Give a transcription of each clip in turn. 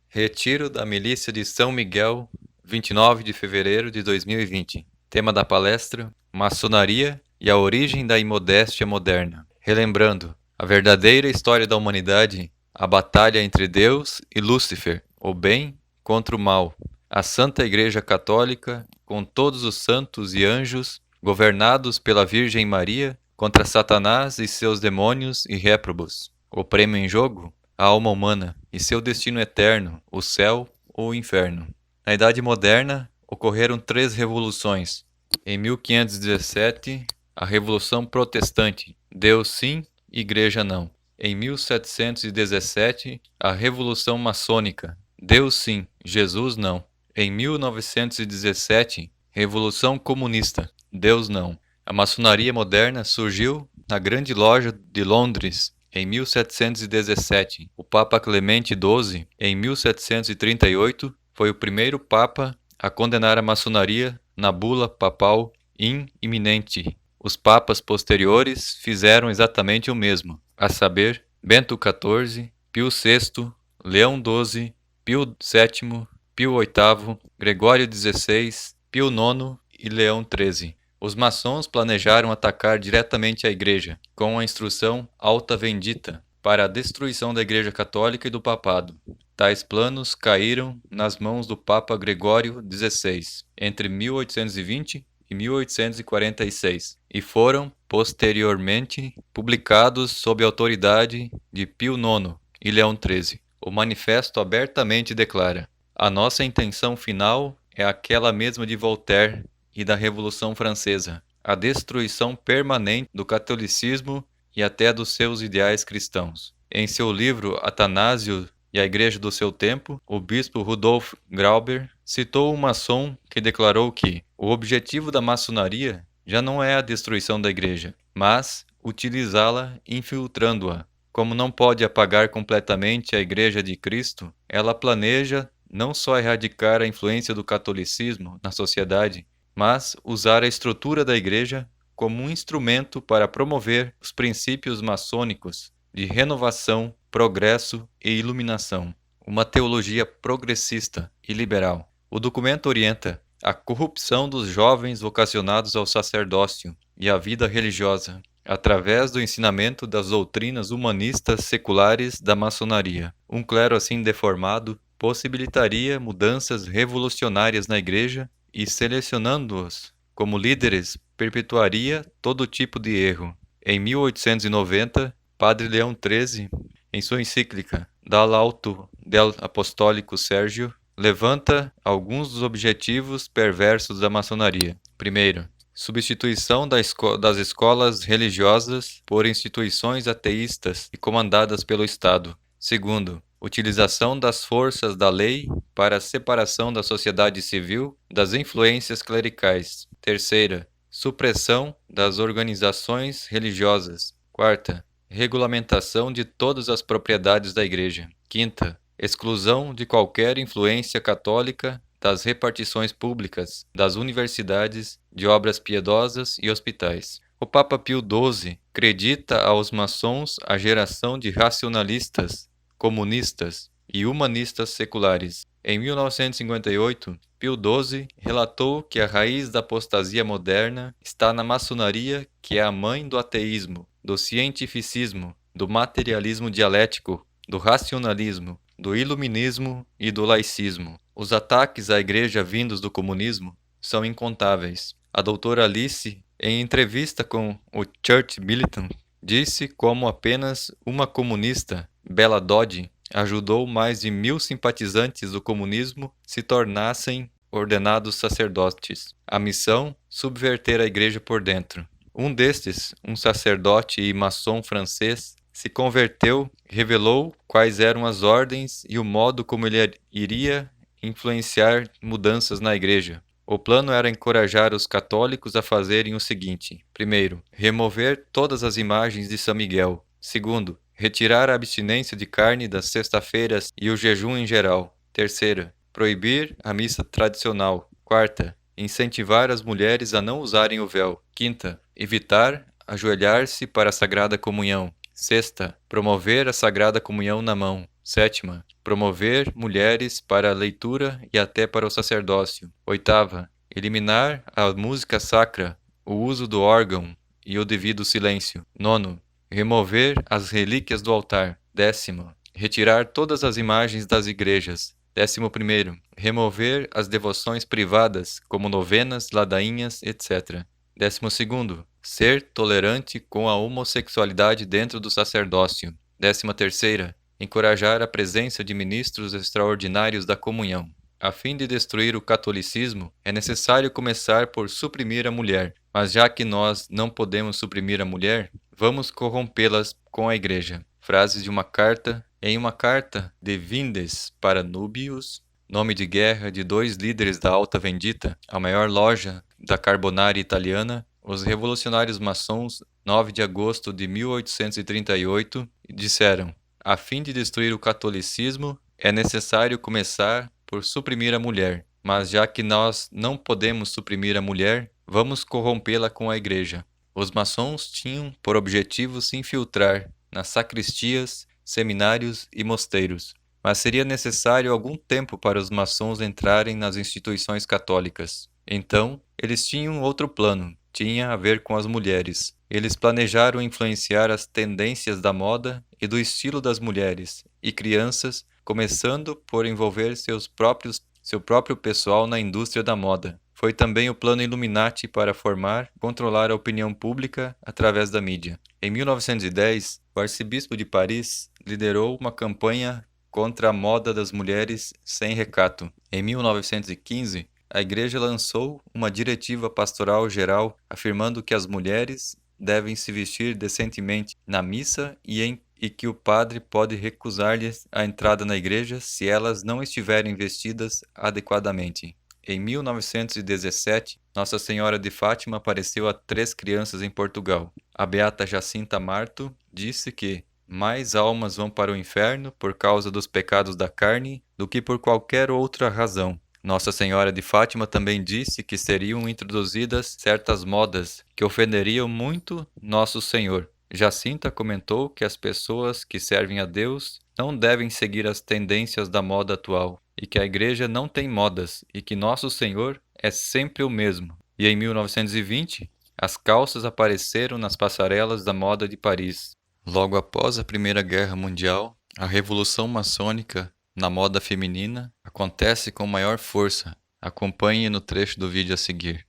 Retiro da Milícia de São Miguel, 29 de fevereiro de 2020. Tema da palestra: Maçonaria e a origem da imodéstia moderna. Relembrando a verdadeira história da humanidade, a batalha entre Deus e Lúcifer, o bem contra o mal. A Santa Igreja Católica, com todos os santos e anjos, governados pela Virgem Maria, contra Satanás e seus demônios e réprobos. O prêmio em jogo? A alma humana e seu destino eterno, o céu ou o inferno. Na Idade Moderna, ocorreram 3 revoluções. Em 1517, a Revolução Protestante, Deus sim, Igreja não. Em 1717, a Revolução Maçônica, Deus sim, Jesus não. Em 1917, Revolução Comunista, Deus não. A maçonaria moderna surgiu na Grande Loja de Londres, em 1717, o Papa Clemente XII, em 1738, foi o primeiro Papa a condenar a maçonaria na bula papal in iminente. Os papas posteriores fizeram exatamente o mesmo, a saber, Bento XIV, Pio VI, Leão XII, Pio VII, Pio VIII, Gregório XVI, Pio IX e Leão XIII. Os maçons planejaram atacar diretamente a Igreja, com a instrução Alta Vendita, para a destruição da Igreja Católica e do Papado. Tais planos caíram nas mãos do Papa Gregório XVI, entre 1820 e 1846, e foram, posteriormente, publicados sob a autoridade de Pio IX e Leão XIII. O manifesto abertamente declara: a nossa intenção final é aquela mesma de Voltaire e da Revolução Francesa, a destruição permanente do catolicismo e até dos seus ideais cristãos. Em seu livro Atanásio e a Igreja do seu Tempo, o bispo Rudolf Glauber citou um maçom que declarou que o objetivo da maçonaria já não é a destruição da Igreja, mas utilizá-la infiltrando-a. Como não pode apagar completamente a Igreja de Cristo, ela planeja não só erradicar a influência do catolicismo na sociedade, mas usar a estrutura da Igreja como um instrumento para promover os princípios maçônicos de renovação, progresso e iluminação. Uma teologia progressista e liberal. O documento orienta a corrupção dos jovens vocacionados ao sacerdócio e à vida religiosa, através do ensinamento das doutrinas humanistas seculares da maçonaria. Um clero assim deformado possibilitaria mudanças revolucionárias na Igreja e, selecionando-os como líderes, perpetuaria todo tipo de erro. Em 1890, Padre Leão XIII, em sua encíclica Dall'Alto del Apostólico Sérgio, levanta alguns dos objetivos perversos da maçonaria. Primeiro, substituição das escolas religiosas por instituições ateístas e comandadas pelo Estado. Segundo, utilização das forças da lei para a separação da sociedade civil das influências clericais. Terceira, supressão das organizações religiosas. Quarta, regulamentação de todas as propriedades da Igreja. Quinta, exclusão de qualquer influência católica das repartições públicas, das universidades, de obras piedosas e hospitais. O Papa Pio XII acredita aos maçons a geração de racionalistas, comunistas e humanistas seculares. Em 1958, Pio XII relatou que a raiz da apostasia moderna está na maçonaria, que é a mãe do ateísmo, do cientificismo, do materialismo dialético, do racionalismo, do iluminismo e do laicismo. Os ataques à Igreja vindos do comunismo são incontáveis. A doutora Alice, em entrevista com o Church Militant, disse como apenas uma comunista, Bella Dodd, ajudou mais de 1000 simpatizantes do comunismo se tornassem ordenados sacerdotes. A missão: subverter a Igreja por dentro. Um destes, um sacerdote e maçom francês, se converteu, revelou quais eram as ordens e o modo como ele iria influenciar mudanças na Igreja. O plano era encorajar os católicos a fazerem o seguinte: primeiro, remover todas as imagens de São Miguel. Segundo, retirar a abstinência de carne das sexta-feiras e o jejum em geral. Terceira, proibir a missa tradicional. Quarta, incentivar as mulheres a não usarem o véu. Quinta, evitar ajoelhar-se para a Sagrada Comunhão. Sexta, promover a Sagrada Comunhão na mão. Sétima, promover mulheres para a leitura e até para o sacerdócio. Oitava, eliminar a música sacra, o uso do órgão e o devido silêncio. Nono, remover as relíquias do altar. Décimo, retirar todas as imagens das igrejas. 11º, remover as devoções privadas, como novenas, ladainhas, etc. 12º, ser tolerante com a homossexualidade dentro do sacerdócio. 13ª, encorajar a presença de ministros extraordinários da comunhão. A fim de destruir o catolicismo, é necessário começar por suprimir a mulher. Mas já que nós não podemos suprimir a mulher, vamos corrompê-las com a igreja. Frases de uma carta. Em uma carta de Vindes para Nubius, nome de guerra de 2 líderes da Alta Vendita, a maior loja da Carbonária italiana, os revolucionários maçons, 9 de agosto de 1838, disseram: a fim de destruir o catolicismo, é necessário começar por suprimir a mulher. Mas já que nós não podemos suprimir a mulher, vamos corrompê-la com a igreja. Os maçons tinham por objetivo se infiltrar nas sacristias, seminários e mosteiros, mas seria necessário algum tempo para os maçons entrarem nas instituições católicas. Então, eles tinham outro plano, tinha a ver com as mulheres. Eles planejaram influenciar as tendências da moda e do estilo das mulheres e crianças, começando por envolver seu próprio pessoal na indústria da moda. Foi também o plano Illuminati para formar e controlar a opinião pública através da mídia. Em 1910, o arcebispo de Paris liderou uma campanha contra a moda das mulheres sem recato. Em 1915, a Igreja lançou uma diretiva pastoral geral afirmando que as mulheres devem se vestir decentemente na missa e que o padre pode recusar-lhes a entrada na igreja se elas não estiverem vestidas adequadamente. Em 1917, Nossa Senhora de Fátima apareceu a 3 crianças em Portugal. A beata Jacinta Marto disse que mais almas vão para o inferno por causa dos pecados da carne do que por qualquer outra razão. Nossa Senhora de Fátima também disse que seriam introduzidas certas modas que ofenderiam muito Nosso Senhor. Jacinta comentou que as pessoas que servem a Deus não devem seguir as tendências da moda atual, e que a igreja não tem modas, e que Nosso Senhor é sempre o mesmo. E em 1920, as calças apareceram nas passarelas da moda de Paris. Logo após a Primeira Guerra Mundial, a Revolução Maçônica na moda feminina acontece com maior força. Acompanhe no trecho do vídeo a seguir.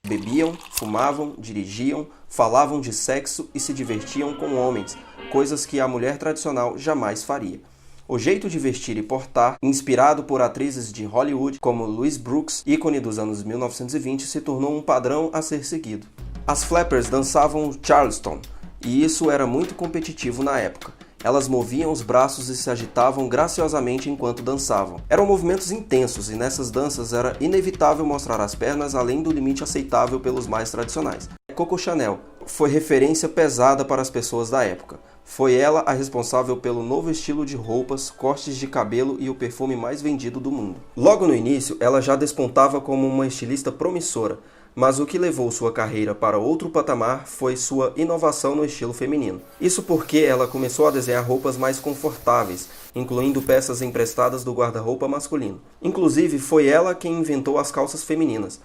Bebiam, fumavam, dirigiam, falavam de sexo e se divertiam com homens, coisas que a mulher tradicional jamais faria. O jeito de vestir e portar, inspirado por atrizes de Hollywood como Louise Brooks, ícone dos anos 1920, se tornou um padrão a ser seguido. As flappers dançavam Charleston, e isso era muito competitivo na época. Elas moviam os braços e se agitavam graciosamente enquanto dançavam. Eram movimentos intensos e nessas danças era inevitável mostrar as pernas além do limite aceitável pelos mais tradicionais. Coco Chanel foi referência pesada para as pessoas da época. Foi ela a responsável pelo novo estilo de roupas, cortes de cabelo e o perfume mais vendido do mundo. Logo no início, ela já despontava como uma estilista promissora, mas o que levou sua carreira para outro patamar foi sua inovação no estilo feminino. Isso porque ela começou a desenhar roupas mais confortáveis, incluindo peças emprestadas do guarda-roupa masculino. Inclusive, foi ela quem inventou as calças femininas.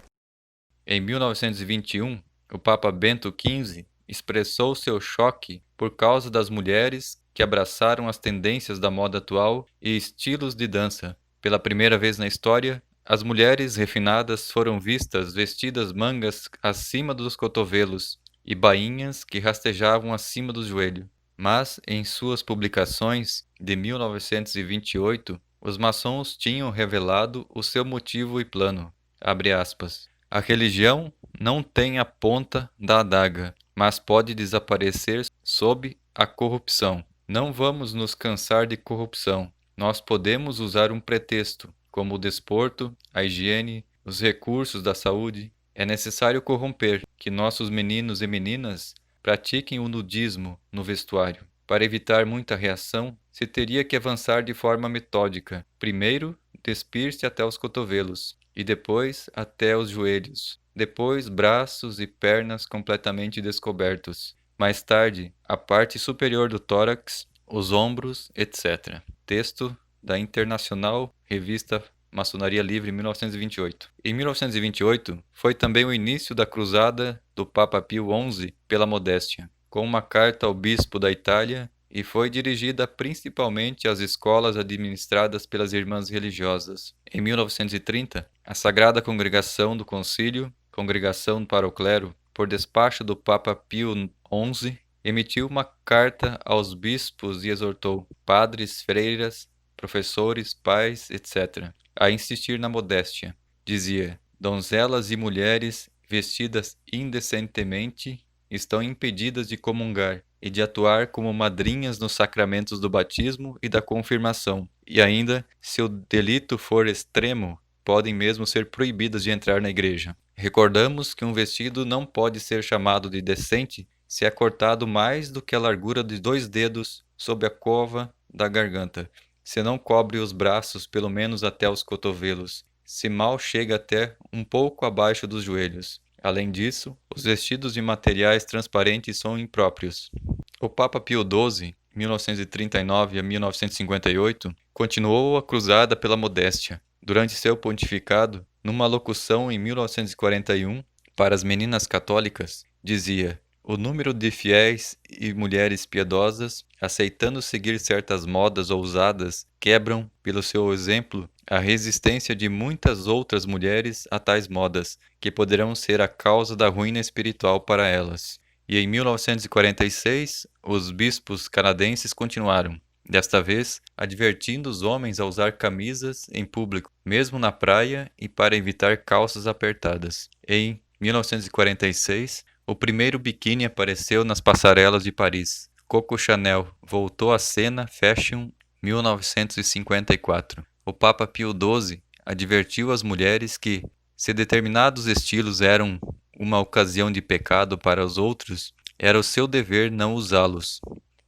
Em 1921, o Papa Bento XV expressou seu choque por causa das mulheres que abraçaram as tendências da moda atual e estilos de dança. Pela primeira vez na história, as mulheres refinadas foram vistas vestidas mangas acima dos cotovelos e bainhas que rastejavam acima do joelho. Mas, em suas publicações de 1928, os maçons tinham revelado o seu motivo e plano. Abre aspas. A religião não tem a ponta da adaga, mas pode desaparecer sob a corrupção. Não vamos nos cansar de corrupção. Nós podemos usar um pretexto, como o desporto, a higiene, os recursos da saúde. É necessário corromper que nossos meninos e meninas pratiquem o nudismo no vestuário. Para evitar muita reação, se teria que avançar de forma metódica. Primeiro, despir-se até os cotovelos, e depois até os joelhos. Depois, braços e pernas completamente descobertos. Mais tarde, a parte superior do tórax os ombros, etc. Texto da Internacional Revista Maçonaria Livre, 1928. Em 1928, foi também o início da cruzada do Papa Pio XI pela modéstia, com uma carta ao bispo da Itália, e foi dirigida principalmente às escolas administradas pelas irmãs religiosas. Em 1930, a Sagrada Congregação do Concílio, Congregação para o Clero, por despacho do Papa Pio XI, emitiu uma carta aos bispos e exortou padres, freiras, professores, pais, etc., a insistir na modéstia. Dizia: donzelas e mulheres vestidas indecentemente estão impedidas de comungar e de atuar como madrinhas nos sacramentos do batismo e da confirmação. E ainda, se o delito for extremo, podem mesmo ser proibidas de entrar na igreja. Recordamos que um vestido não pode ser chamado de decente se é cortado mais do que a largura de 2 dedos sob a cova da garganta, se não cobre os braços pelo menos até os cotovelos, se mal chega até um pouco abaixo dos joelhos. Além disso, os vestidos de materiais transparentes são impróprios. O Papa Pio XII, 1939 a 1958, continuou a cruzada pela modéstia. Durante seu pontificado, numa locução em 1941 para as meninas católicas, dizia: o número de fiéis e mulheres piedosas, aceitando seguir certas modas ousadas, quebram, pelo seu exemplo, a resistência de muitas outras mulheres a tais modas, que poderão ser a causa da ruína espiritual para elas. E em 1946, os bispos canadenses continuaram, desta vez advertindo os homens a usar camisas em público, mesmo na praia, e para evitar calças apertadas. Em 1946, o primeiro biquíni apareceu nas passarelas de Paris. Coco Chanel voltou à cena Fashion 1954. O Papa Pio XII advertiu as mulheres que, se determinados estilos eram uma ocasião de pecado para os outros, era o seu dever não usá-los.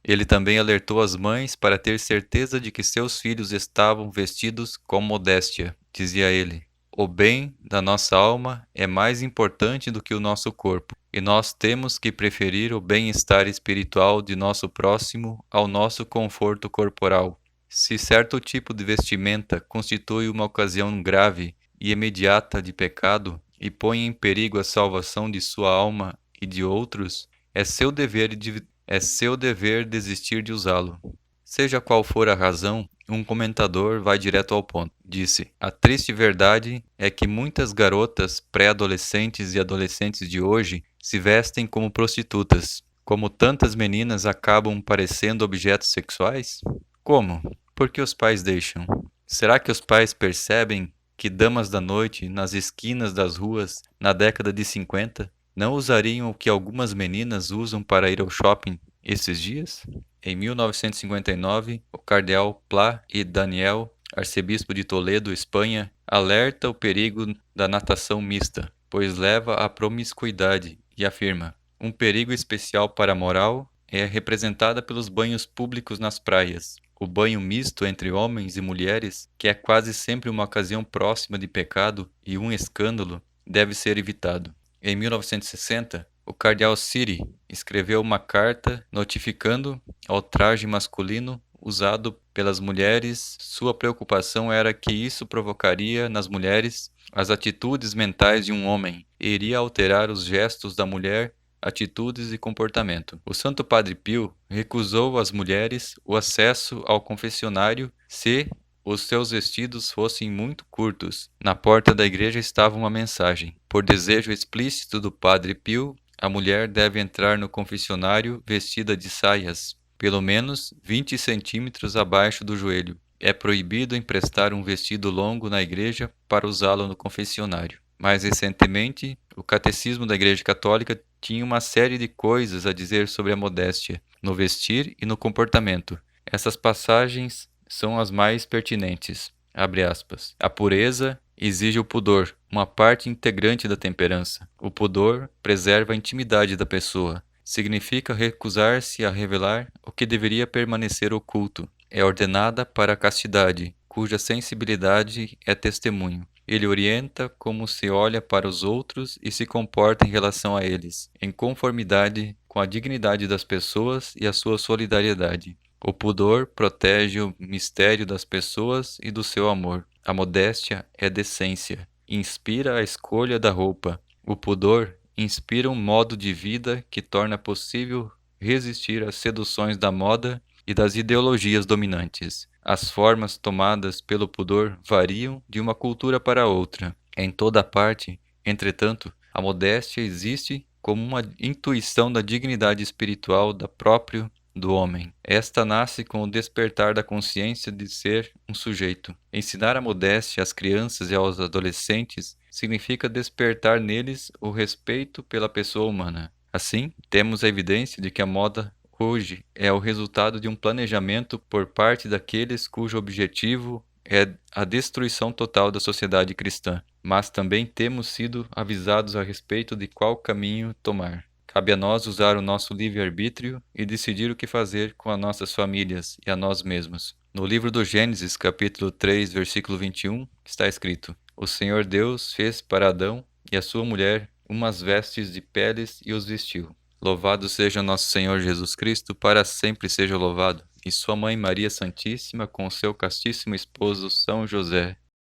Ele também alertou as mães para ter certeza de que seus filhos estavam vestidos com modéstia. Dizia ele: o bem da nossa alma é mais importante do que o nosso corpo, e nós temos que preferir o bem-estar espiritual de nosso próximo ao nosso conforto corporal. Se certo tipo de vestimenta constitui uma ocasião grave e imediata de pecado e põe em perigo a salvação de sua alma e de outros, é seu dever desistir de usá-lo. Seja qual for a razão, um comentador vai direto ao ponto. Disse: a triste verdade é que muitas garotas, pré-adolescentes e adolescentes de hoje se vestem como prostitutas. Como tantas meninas acabam parecendo objetos sexuais? Como? Porque os pais deixam. Será que os pais percebem que damas da noite, nas esquinas das ruas, na década de 50, não usariam o que algumas meninas usam para ir ao shopping esses dias? Em 1959, o cardeal Pla e Daniel, arcebispo de Toledo, Espanha, alerta o perigo da natação mista, pois leva à promiscuidade, e afirma: um perigo especial para a moral é representada pelos banhos públicos nas praias. O banho misto entre homens e mulheres, que é quase sempre uma ocasião próxima de pecado e um escândalo, deve ser evitado. Em 1960, o cardeal Siri escreveu uma carta notificando ao traje masculino usado pelas mulheres. Sua preocupação era que isso provocaria nas mulheres as atitudes mentais de um homem e iria alterar os gestos da mulher, atitudes e comportamento. O Santo Padre Pio recusou às mulheres o acesso ao confessionário se os seus vestidos fossem muito curtos. Na porta da igreja estava uma mensagem: por desejo explícito do Padre Pio, a mulher deve entrar no confessionário vestida de saias, pelo menos 20 centímetros abaixo do joelho. É proibido emprestar um vestido longo na igreja para usá-lo no confessionário. Mais recentemente, o Catecismo da Igreja Católica tinha uma série de coisas a dizer sobre a modéstia, no vestir e no comportamento. Essas passagens são as mais pertinentes. Abre aspas. A pureza exige o pudor, uma parte integrante da temperança. O pudor preserva a intimidade da pessoa. Significa recusar-se a revelar o que deveria permanecer oculto. É ordenada para a castidade, cuja sensibilidade é testemunho. Ele orienta como se olha para os outros e se comporta em relação a eles, em conformidade com a dignidade das pessoas e a sua solidariedade. O pudor protege o mistério das pessoas e do seu amor. A modéstia é decência, inspira a escolha da roupa. O pudor inspira um modo de vida que torna possível resistir às seduções da moda e das ideologias dominantes. As formas tomadas pelo pudor variam de uma cultura para outra. Em toda parte, entretanto, a modéstia existe como uma intuição da dignidade espiritual do homem. Esta nasce com o despertar da consciência de ser um sujeito. Ensinar a modéstia às crianças e aos adolescentes significa despertar neles o respeito pela pessoa humana. Assim, temos a evidência de que a moda hoje é o resultado de um planejamento por parte daqueles cujo objetivo é a destruição total da sociedade cristã. Mas também temos sido avisados a respeito de qual caminho tomar. Cabe a nós usar o nosso livre-arbítrio e decidir o que fazer com as nossas famílias e a nós mesmos. No livro do Gênesis, capítulo 3, versículo 21, está escrito: O Senhor Deus fez para Adão e a sua mulher umas vestes de peles e os vestiu. Louvado seja nosso Senhor Jesus Cristo, para sempre seja louvado, e sua mãe Maria Santíssima com seu castíssimo esposo São José.